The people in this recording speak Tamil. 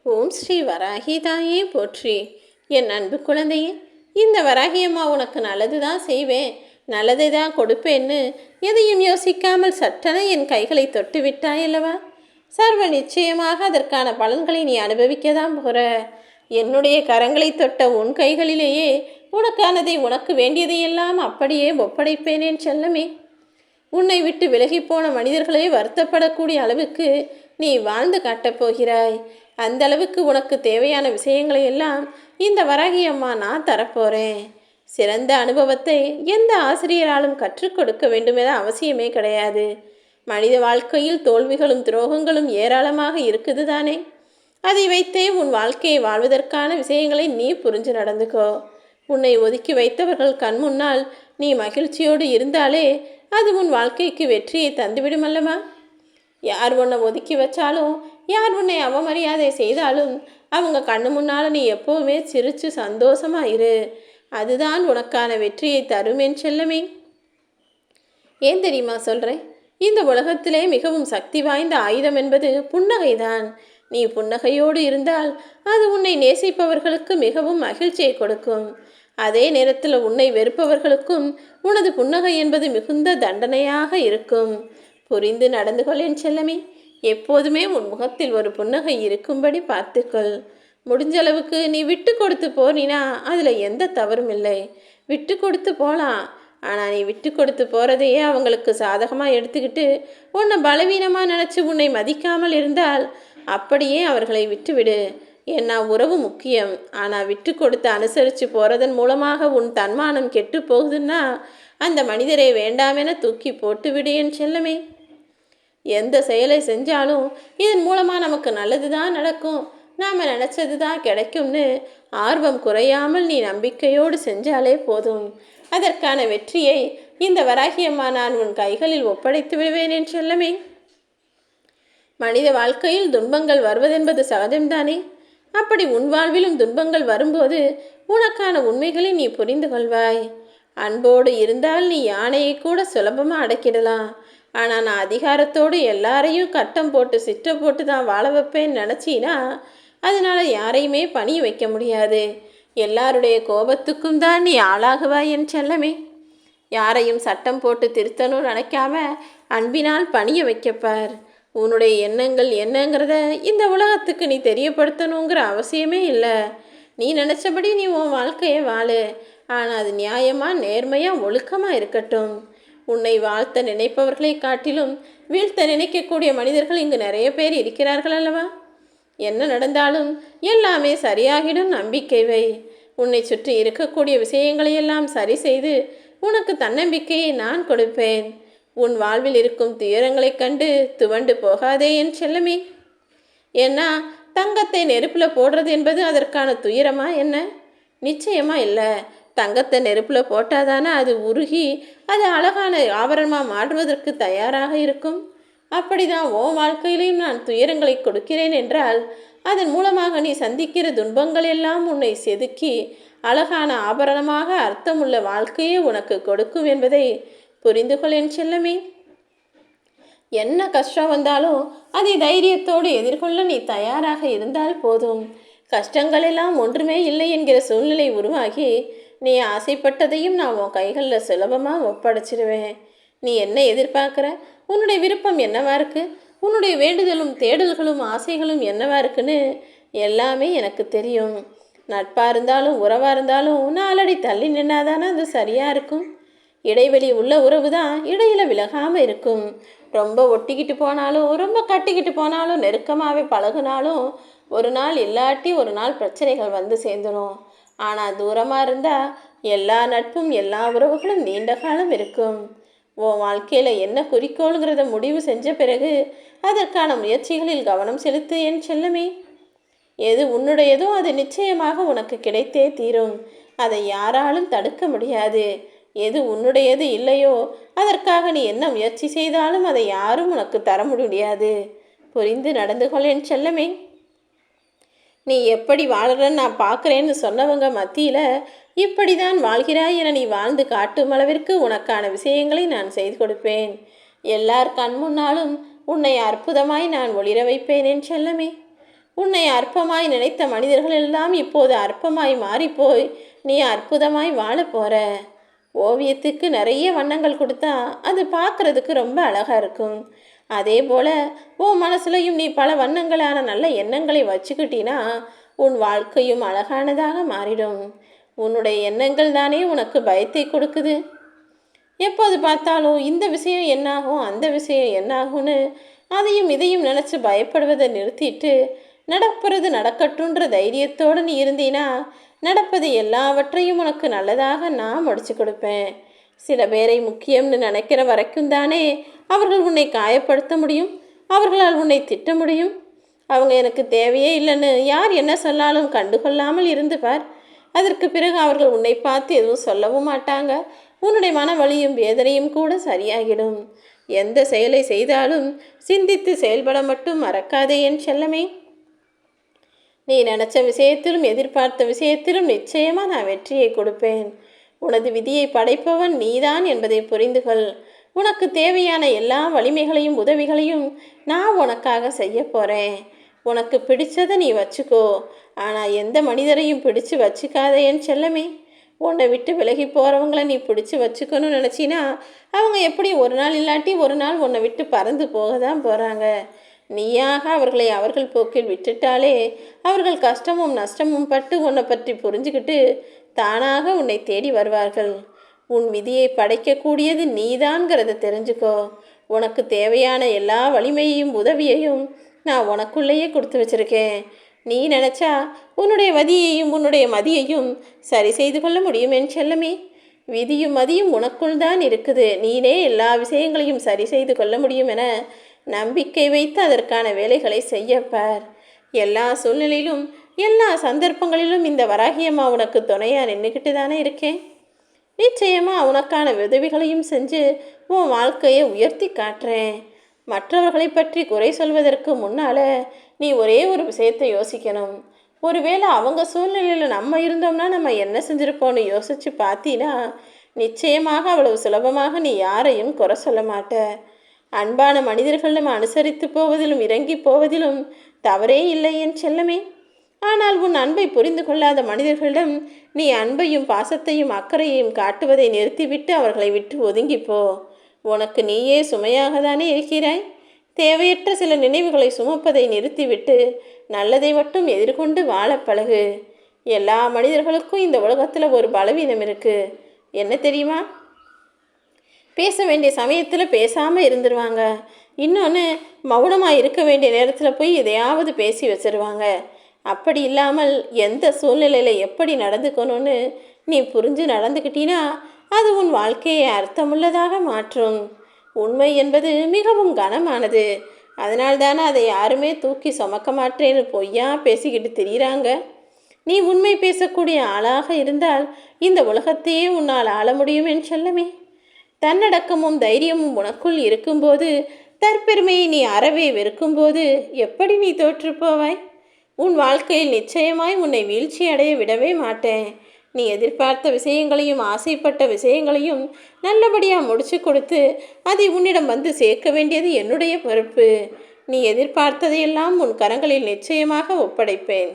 ஓம் ஸ்ரீ வராகி தாயே போற்றி. என் அன்பு குழந்தையே, இந்த வராகியம்மா உனக்கு நல்லது தான் செய்வேன், நல்லதை தான் கொடுப்பேன்னு எதையும் யோசிக்காமல் சட்டென என் கைகளை தொட்டு விட்டாயல்லவா? சர்வ நிச்சயமாக அதற்கான பலன்களை நீ அனுபவிக்க தான் போகிற. என்னுடைய கரங்களை தொட்ட உன் கைகளிலேயே உனக்கானதை, உனக்கு வேண்டியதையெல்லாம் அப்படியே ஒப்படைப்பேனேன் செல்லமே. உன்னை விட்டு விலகிப்போன மனிதர்களே வருத்தப்படக்கூடிய அளவுக்கு நீ வாழ்ந்து காட்டப் போகிறாய். அந்த அளவுக்கு உனக்கு தேவையான விஷயங்களை எல்லாம் இந்த வராகி அம்மா நான் தரப்போகிறேன். சிறந்த அனுபவத்தை எந்த ஆசிரியராலும் கற்றுக் கொடுக்க வேண்டுமென அவசியமே கிடையாது. மனித வாழ்க்கையில் தோல்விகளும் துரோகங்களும் ஏராளமாக இருக்குது தானே. அதை வைத்தே உன் வாழ்க்கையை வாழ்வதற்கான விஷயங்களை நீ புரிஞ்சு நடந்துக்கோ. உன்னை ஒதுக்கி வைத்தவர்கள் கண் முன்னால் நீ மகிழ்ச்சியோடு இருந்தாலே அது உன் வாழ்க்கைக்கு வெற்றியை தந்துவிடும் அல்லவா? யார் உன்னை ஒதுக்கி வச்சாலும், யார் உன்னை அவமரியாதை செய்தாலும் அவங்க கண்ணு முன்னால் நீ எப்போவுமே சிரித்து சந்தோஷமாக இரு. அதுதான் உனக்கான வெற்றியை தருமேன் செல்லமே. ஏன் தெரியுமா சொல்கிறேன்? இந்த உலகத்திலே மிகவும் சக்தி வாய்ந்த ஆயுதம் என்பது புன்னகைதான். நீ புன்னகையோடு இருந்தால் அது உன்னை நேசிப்பவர்களுக்கு மிகவும் மகிழ்ச்சியை கொடுக்கும். அதே நேரத்தில் உன்னை வெறுப்பவர்களுக்கும் உனது புன்னகை என்பது மிகுந்த தண்டனையாக இருக்கும். புரிந்து நடந்து கொள் என் செல்லமே. எப்போதுமே உன் முகத்தில் ஒரு புன்னகை இருக்கும்படி பார்த்துக்கொள். முடிஞ்சளவுக்கு நீ விட்டு கொடுத்து போனினா அதில் எந்த தவறும் இல்லை. விட்டு கொடுத்து போகலாம். ஆனால் நீ விட்டு கொடுத்து போகிறதையே அவங்களுக்கு சாதகமாக எடுத்துக்கிட்டு உன்னை பலவீனமாக நினச்சி உன்னை மதிக்காமல் இருந்தால் அப்படியே அவர்களை விட்டுவிடு. ஏன்னா உறவு முக்கியம். ஆனால் விட்டு கொடுத்து அனுசரித்து போகிறதன் மூலமாக உன் தன்மானம் கெட்டு போகுதுன்னா அந்த மனிதரை வேண்டாமென தூக்கி போட்டு விடு என் செல்லமே. எந்த செயலை செஞ்சாலும் இதன் மூலமாக நமக்கு நல்லது தான் நடக்கும், நாம் நினச்சது தான் கிடைக்கும்னு ஆர்வம் குறையாமல் நீ நம்பிக்கையோடு செஞ்சாலே போதும். அதற்கான வெற்றியை இந்த வராகியம்மா நான் உன் கைகளில் ஒப்படைத்து விடுவேன் என் செல்லமே. மனித வாழ்க்கையில் துன்பங்கள் வருவதென்பது சகஜம்தானே. அப்படி உன் வாழ்விலும் துன்பங்கள் வரும்போது உனக்கான உண்மைகளை நீ புரிந்து கொள்வாய். அன்போடு இருந்தால் நீ யானையை கூட சுலபமாக அடக்கிடலாம். ஆனால் நான் அதிகாரத்தோடு எல்லாரையும் கட்டம் போட்டு சிட்ட போட்டு தான் வாழ வைப்பேன்னு நினச்சினா அதனால் யாரையுமே பணிய வைக்க முடியாது. எல்லாருடைய கோபத்துக்கும் தான் நீ ஆளாகுவாய் என் செல்லமே. யாரையும் சட்டம் போட்டு திருத்தணும்னு நினைக்காம அன்பினால் பணிய வைக்கப்பார். உன்னுடைய எண்ணங்கள் என்னங்கிறத இந்த உலகத்துக்கு நீ தெரியப்படுத்தணுங்கிற அவசியமே இல்லை. நீ நினச்சபடி நீ உன் வாழ்க்கையை வாழு. ஆனால் அது நியாயமாக, நேர்மையாக, ஒழுக்கமாக இருக்கட்டும். உன்னை வாழ்த்த நினைப்பவர்களை காட்டிலும் வீழ்த்த நினைக்கக்கூடிய மனிதர்கள் இங்கு நிறைய பேர் இருக்கிறார்கள் அல்லவா? என்ன நடந்தாலும் எல்லாமே சரியாகிடும், நம்பிக்கை வை. உன்னை சுற்றி இருக்கக்கூடிய விஷயங்களையெல்லாம் சரி செய்து உனக்கு தன்னம்பிக்கையை நான் கொடுப்பேன். உன் வாழ்வில் இருக்கும் துயரங்களைக் கண்டு துவண்டு போகாதே என் செல்லமே. ஏன்னா தங்கத்தை நெருப்பில் போடுறது என்பது அதற்கான துயரமா என்ன? நிச்சயமா இல்லை. தங்கத்தை நெருப்பில் போட்டாதானே அது உருகி அது அழகான ஆபரணமாக மாற்றுவதற்கு தயாராக இருக்கும். அப்படிதான் உன் வாழ்க்கையிலையும் நான் துயரங்களை கொடுக்கிறேன் என்றால் அதன் மூலமாக நீ சந்திக்கிற துன்பங்கள் எல்லாம் உன்னை செதுக்கி அழகான ஆபரணமாக அர்த்தமுள்ள வாழ்க்கையே உனக்கு கொடுக்கும் என்பதை புரிந்து கொள் என் செல்லமே. என்ன கஷ்டம் வந்தாலும் அதை தைரியத்தோடு எதிர்கொள்ள நீ தயாராக இருந்தால் போதும். கஷ்டங்கள் எல்லாம் ஒன்றுமே இல்லை என்கிற சூழ்நிலை உருவாகி நீ ஆசைப்பட்டதையும் நான் உன் கைகளில் சுலபமாக ஒப்படைச்சிடுவேன். நீ என்ன எதிர்பார்க்குற? உன்னுடைய விருப்பம் என்னவா இருக்குது? உன்னுடைய வேண்டுதலும் தேடல்களும் ஆசைகளும் என்னவா இருக்குன்னு எல்லாமே எனக்கு தெரியும். நட்பாக இருந்தாலும் உறவாக இருந்தாலும் நாலடி தள்ளி நின்னாதானே அது சரியாக இருக்கும். இடைவெளி உள்ள உறவு தான் இடையில விலகாமல் இருக்கும். ரொம்ப ஒட்டிக்கிட்டு போனாலும் ரொம்ப கட்டிக்கிட்டு போனாலும் நெருக்கமாகவே பழகுனாலும் ஒரு நாள் இல்லாட்டி ஒரு நாள் பிரச்சனைகள் வந்து சேர்ந்துடும். ஆனால் தூரமாக இருந்தால் எல்லா நட்பும் எல்லா உறவுகளும் நீண்ட காலம் இருக்கும். உன் வாழ்க்கையில் என்ன குறிக்கோளுங்கிறத முடிவு செஞ்ச பிறகு அதற்கான முயற்சிகளில் கவனம் செலுத்து என் செல்லமே. எது உன்னுடையதோ அது நிச்சயமாக உனக்கு கிடைத்தே தீரும். அதை யாராலும் தடுக்க முடியாது. எது உன்னுடையது இல்லையோ அதற்காக நீ என்ன முயற்சி செய்தாலும் அதை யாரும் உனக்கு தர முடியாது. புரிந்து நடந்து கொள் என் செல்லமே. நீ எப்படி வாழ்கிறன்னு நான் பார்க்குறேன்னு சொன்னவங்க மத்தியில் இப்படி தான் வாழ்கிறாய் என நீ வாழ்ந்து காட்டும் அளவிற்கு உனக்கான விஷயங்களை நான் செய்து கொடுப்பேன். எல்லார் கண் முன்னாலும் உன்னை அற்புதமாய் நான் ஒளிர வைப்பேன் என் செல்லமே. உன்னை அற்பமாய் நினைத்த மனிதர்கள் எல்லாம் இப்போது அற்பமாய் மாறிப்போய் நீ அற்புதமாய் வாழ போற. ஓவியத்துக்கு நிறைய வண்ணங்கள் கொடுத்தா அது பார்க்கறதுக்கு ரொம்ப அழகா இருக்கும். அதே போல உன் மனசுலையும் நீ பல வண்ணங்களான நல்ல எண்ணங்களை வச்சுக்கிட்டினா உன் வாழ்க்கையும் அழகானதாக மாறிடும். உன்னுடைய எண்ணங்கள் தானே உனக்கு பயத்தை கொடுக்குது. எப்போது பார்த்தாலும் இந்த விஷயம் என்னாகும் அந்த விஷயம் என்னாகும்னு அதையும் இதையும் நினச்சி பயப்படுவதை நிறுத்திட்டு நடப்புறது நடக்கட்டுன்ற தைரியத்தோடு நீ இருந்தீனா நடப்பது எல்லாவற்றையும் உனக்கு நல்லதாக நான் முடிச்சு கொடுப்பேன். சில பேரை முக்கியம்னு நினைக்கிற வரைக்கும் தானே அவர்கள் உன்னை காயப்படுத்த முடியும், அவர்களால் உன்னை திட்ட முடியும். அவங்க எனக்கு தேவையே இல்லைன்னு யார் என்ன சொன்னாலும் கண்டுகொள்ளாமல் இருந்து பார். அதற்கு பிறகு அவர்கள் உன்னை பார்த்து எதுவும் சொல்லவும் மாட்டாங்க. உன்னுடைய மன வலியும் வேதனையும் கூட சரியாகிடும். எந்த செயலை செய்தாலும் சிந்தித்து செயல்பட மட்டும் மறக்காதே என் செல்லமே. நீ நினச்ச விஷயத்திலும் எதிர்பார்த்த விஷயத்திலும் நிச்சயமாக நான் வெற்றியை கொடுப்பேன். உனது விதியை படைப்பவன் நீதான் என்பதை புரிந்து கொள். உனக்கு தேவையான எல்லா வலிமைகளையும் உதவிகளையும் நான் உனக்காக செய்ய போகிறேன். உனக்கு பிடிச்சதை நீ வச்சுக்கோ, ஆனால் எந்த மனிதரையும் பிடிச்சு வச்சுக்காத என் செல்லமே. உன்னை விட்டு விலகி போகிறவங்கள நீ பிடிச்சி வச்சுக்கணும்னு நினச்சினா அவங்க எப்படி ஒரு நாள் இல்லாட்டி ஒரு நாள் உன்னை விட்டு பறந்து போக தான் போகிறாங்க. நீயாக அவர்களை அவர்கள் போக்கில் விட்டுட்டாலே அவர்கள் கஷ்டமும் நஷ்டமும் பட்டு உன்னை பற்றி புரிஞ்சுக்கிட்டு தானாக உன்னை தேடி வருவார்கள். உன் விதியை படைக்கக்கூடியது நீதான்கிறத தெரிஞ்சுக்கோ. உனக்கு தேவையான எல்லா வலிமையையும் உதவியையும் நான் உனக்குள்ளேயே கொடுத்து வச்சுருக்கேன். நீ நினச்சா உன்னுடைய வதியையும் உன்னுடைய மதியையும் சரி செய்து கொள்ள முடியும் என் செல்லமே. விதியும் மதியும் உனக்குள் தான் இருக்குது. நீனே எல்லா விஷயங்களையும் சரி செய்து கொள்ள முடியும் என நம்பிக்கை வைத்து அதற்கான வேலைகளை செய்யப்பார். எல்லா சூழ்நிலையிலும் எல்லா சந்தர்ப்பங்களிலும் இந்த வராகியம்மா உனக்கு துணையாக நின்றுக்கிட்டு தானே இருக்கேன். நிச்சயமாக உனக்கான உதவிகளையும் செஞ்சு உன் வாழ்க்கையை உயர்த்தி காட்டுறேன். மற்றவர்களை பற்றி குறை சொல்வதற்கு முன்னால் நீ ஒரே ஒரு விஷயத்தை யோசிக்கணும். ஒருவேளை அவங்க சூழ்நிலையில் நம்ம இருந்தோம்னா நம்ம என்ன செஞ்சுருப்போன்னு யோசித்து பார்த்தீன்னா நிச்சயமாக அவ்வளவு சுலபமாக நீ யாரையும் குறை சொல்ல மாட்ட. அன்பான மனிதர்கள் நம்ம அனுசரித்து போவதிலும் இறங்கி போவதிலும் தவறே இல்லை என் செல்லமே. ஆனால் உன் அன்பை புரிந்து கொள்ளாத மனிதர்களிடம் நீ அன்பையும் பாசத்தையும் அக்கறையையும் காட்டுவதை நிறுத்திவிட்டு அவர்களை விட்டு ஒதுங்கிப்போ. உனக்கு நீயே சுமையாக தானே இருக்கிறாய். தேவையற்ற சில நினைவுகளை சுமப்பதை நிறுத்திவிட்டு நல்லதை மட்டும் எதிர்கொண்டு வாழ பழகு. எல்லா மனிதர்களுக்கும் இந்த உலகத்தில் ஒரு பலவீனம் இருக்குது. என்ன தெரியுமா? பேச வேண்டிய சமயத்தில் பேசாமல் இருந்துருவாங்க. இன்னொன்று, மௌனமாக இருக்க வேண்டிய நேரத்தில் போய் எதையாவது பேசி வச்சிருவாங்க. அப்படி இல்லாமல் எந்த சூழ்நிலையில் எப்படி நடந்துக்கணும்னு நீ புரிஞ்சு நடந்துக்கிட்டீன்னா அது உன் வாழ்க்கையை அர்த்தமுள்ளதாக மாற்றும். உண்மை என்பது மிகவும் கனமானது. அதனால்தானே அதை யாருமே தூக்கி சுமக்க மாட்டேன்னு பொய்யா பேசிக்கிட்டு திரிகிறாங்க. நீ உண்மை பேசக்கூடிய ஆளாக இருந்தால் இந்த உலகத்தையே உன்னால் ஆள முடியும் என் செல்லமே. தன்னடக்கமும் தைரியமும் உனக்குள் இருக்கும்போது தற்பெருமையை நீ அறவே வெறுக்கும்போது எப்படி நீ தோற்று போவாய்? உன் வாழ்க்கையில் நிச்சயமாய் உன்னை வீழ்ச்சி அடைய விடவே மாட்டேன். நீ எதிர்பார்த்த விஷயங்களையும் ஆசைப்பட்ட விஷயங்களையும் நல்லபடியாக முடிச்சு கொடுத்து அதை உன்னிடம் வந்து சேர்க்க வேண்டியது என்னுடைய பொறுப்பு. நீ எதிர்பார்த்ததையெல்லாம் உன் கரங்களில் நிச்சயமாக ஒப்படைப்பேன்.